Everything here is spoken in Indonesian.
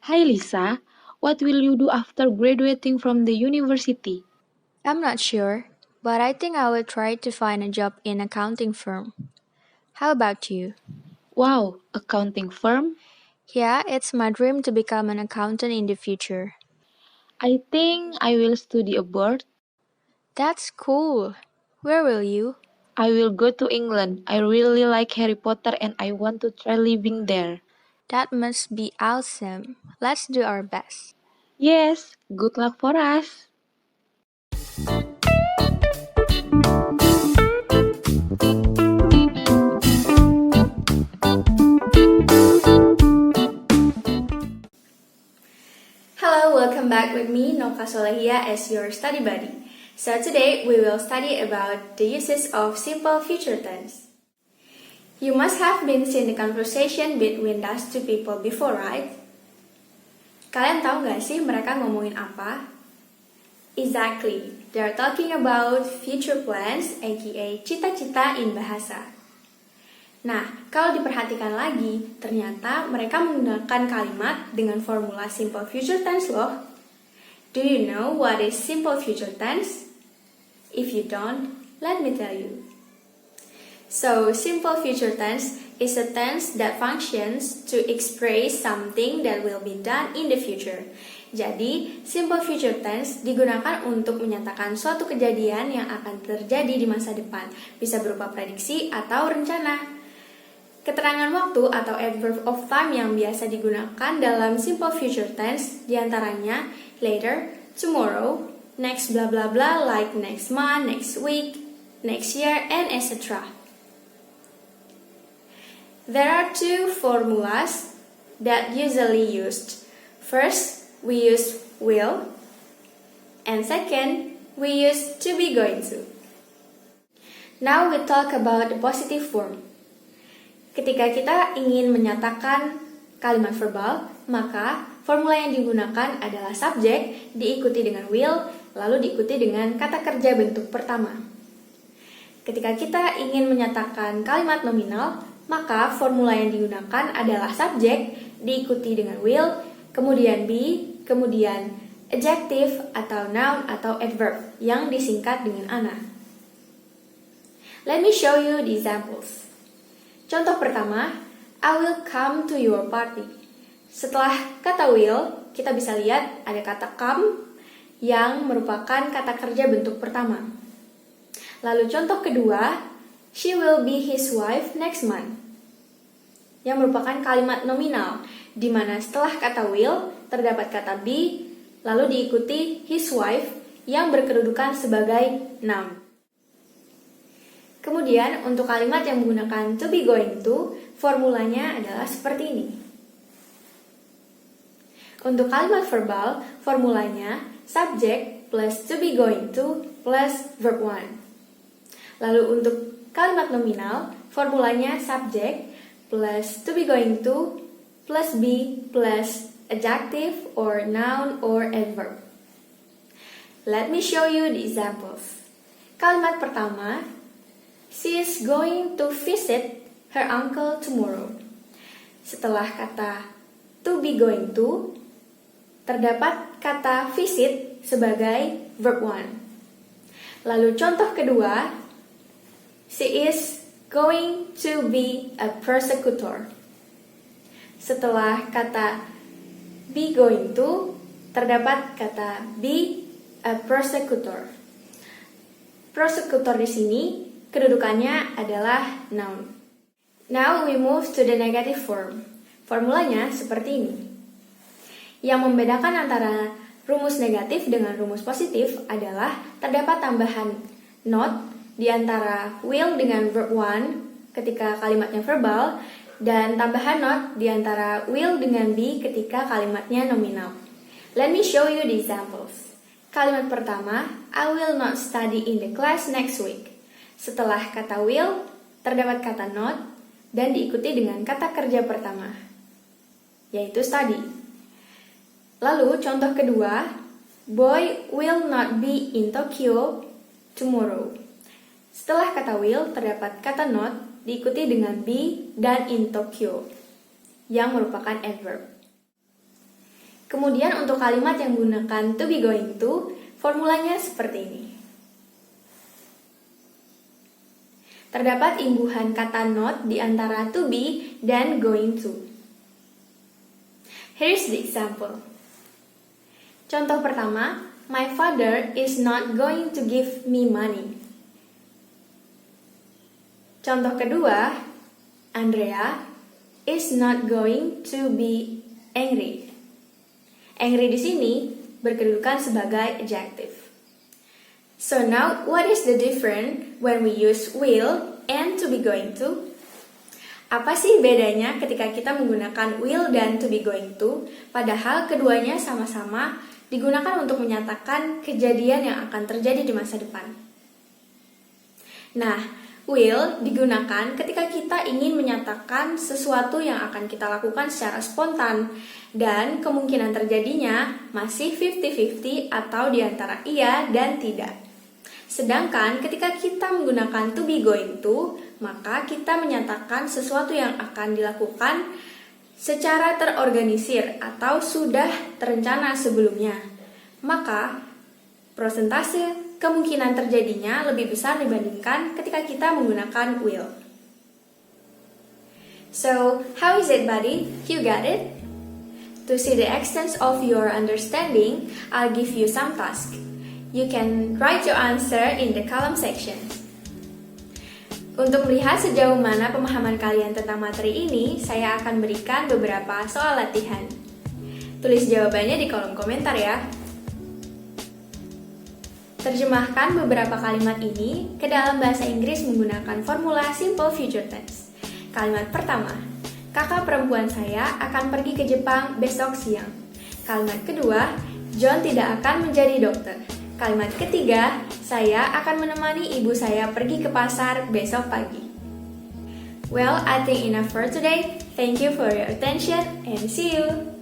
Hi Lisa, what will you do after graduating from the university? I'm not sure, but I think I will try to find a job in accounting firm. How about you? Wow, accounting firm? Yeah, it's my dream to become an accountant in the future. I think I will study abroad. That's cool. Where will you? I will go to England. I really like Harry Potter and I want to try living there. That must be awesome. Let's do our best. Yes, good luck for us. Hello, welcome back with me, Noka Solehia, as your study buddy. So today we will study about the uses of simple future tense. You must have been seeing the conversation between those two people before, right? Kalian tahu gak sih mereka ngomongin apa? Exactly, they're talking about future plans, aka cita-cita in bahasa. Nah, kalau diperhatikan lagi, ternyata mereka menggunakan kalimat dengan formula simple future tense loh. Do you know what is simple future tense? If you don't, let me tell you. So, simple future tense is a tense that functions to express something that will be done in the future. Jadi, simple future tense digunakan untuk menyatakan suatu kejadian yang akan terjadi di masa depan, bisa berupa prediksi atau rencana. Keterangan waktu atau adverb of time yang biasa digunakan dalam simple future tense diantaranya later, tomorrow, next blah blah blah like next month, next week, next year, and etc. There are two formulas that usually used. First, we use will, and second, we use to be going to. Now we talk about the positive form. Ketika kita ingin menyatakan kalimat verbal, maka formula yang digunakan adalah subjek diikuti dengan will, lalu diikuti dengan kata kerja bentuk pertama. Ketika kita ingin menyatakan kalimat nominal, maka formula yang digunakan adalah subjek diikuti dengan will, kemudian be, kemudian adjective atau noun atau adverb yang disingkat dengan ana. Let me show you the examples. Contoh pertama, I will come to your party. Setelah kata will, kita bisa lihat ada kata come yang merupakan kata kerja bentuk pertama. Lalu contoh kedua, she will be his wife next month, yang merupakan kalimat nominal, di mana setelah kata will terdapat kata be, lalu diikuti his wife yang berkedudukan sebagai noun. Kemudian untuk kalimat yang menggunakan to be going to, formulanya adalah seperti ini. Untuk kalimat verbal, formulanya subject plus to be going to plus verb 1. Lalu untuk kalimat nominal, formulanya subject plus to be going to plus be plus adjective or noun or adverb. Let me show you the examples. Kalimat pertama, she is going to visit her uncle tomorrow. Setelah kata to be going to, terdapat kata visit sebagai verb 1. Lalu contoh kedua, she is going to be a prosecutor. Setelah kata be going to, terdapat kata be a prosecutor. Prosecutor di sini kedudukannya adalah noun. Now we move to the negative form. Formulanya seperti ini. Yang membedakan antara rumus negatif dengan rumus positif adalah terdapat tambahan not di antara will dengan verb 1 ketika kalimatnya verbal dan tambahan not di antara will dengan be ketika kalimatnya nominal. Let me show you the examples. Kalimat pertama, I will not study in the class next week. Setelah kata will, terdapat kata not, dan diikuti dengan kata kerja pertama, yaitu study. Lalu contoh kedua, boy will not be in Tokyo tomorrow. Setelah kata will, terdapat kata not, diikuti dengan be dan in Tokyo, yang merupakan adverb. Kemudian untuk kalimat yang menggunakan to be going to, formulanya seperti ini. Terdapat imbuhan kata not di antara to be dan going to. Here's the example. Contoh pertama, my father is not going to give me money. Contoh kedua, Andrea is not going to be angry. Angry di sini berkedudukan sebagai adjective. So now, what is the difference when we use will and to be going to? Apa sih bedanya ketika kita menggunakan will dan to be going to, padahal keduanya sama-sama digunakan untuk menyatakan kejadian yang akan terjadi di masa depan? Nah, will digunakan ketika kita ingin menyatakan sesuatu yang akan kita lakukan secara spontan dan kemungkinan terjadinya masih 50-50 atau di antara iya dan tidak. Sedangkan ketika kita menggunakan to be going to, maka kita menyatakan sesuatu yang akan dilakukan secara terorganisir atau sudah terencana sebelumnya. Maka persentase kemungkinan terjadinya lebih besar dibandingkan ketika kita menggunakan will. So, how is it, buddy? You got it? To see the extent of your understanding, I'll give you some task. You can write your answer in the column section. Untuk melihat sejauh mana pemahaman kalian tentang materi ini, saya akan berikan beberapa soal latihan. Tulis jawabannya di kolom komentar ya. Terjemahkan beberapa kalimat ini ke dalam bahasa Inggris menggunakan formula simple future tense. Kalimat pertama, kakak perempuan saya akan pergi ke Jepang besok siang. Kalimat kedua, John tidak akan menjadi dokter. Kalimat ketiga, saya akan menemani ibu saya pergi ke pasar besok pagi. Well, I think enough for today. Thank you for your attention and see you!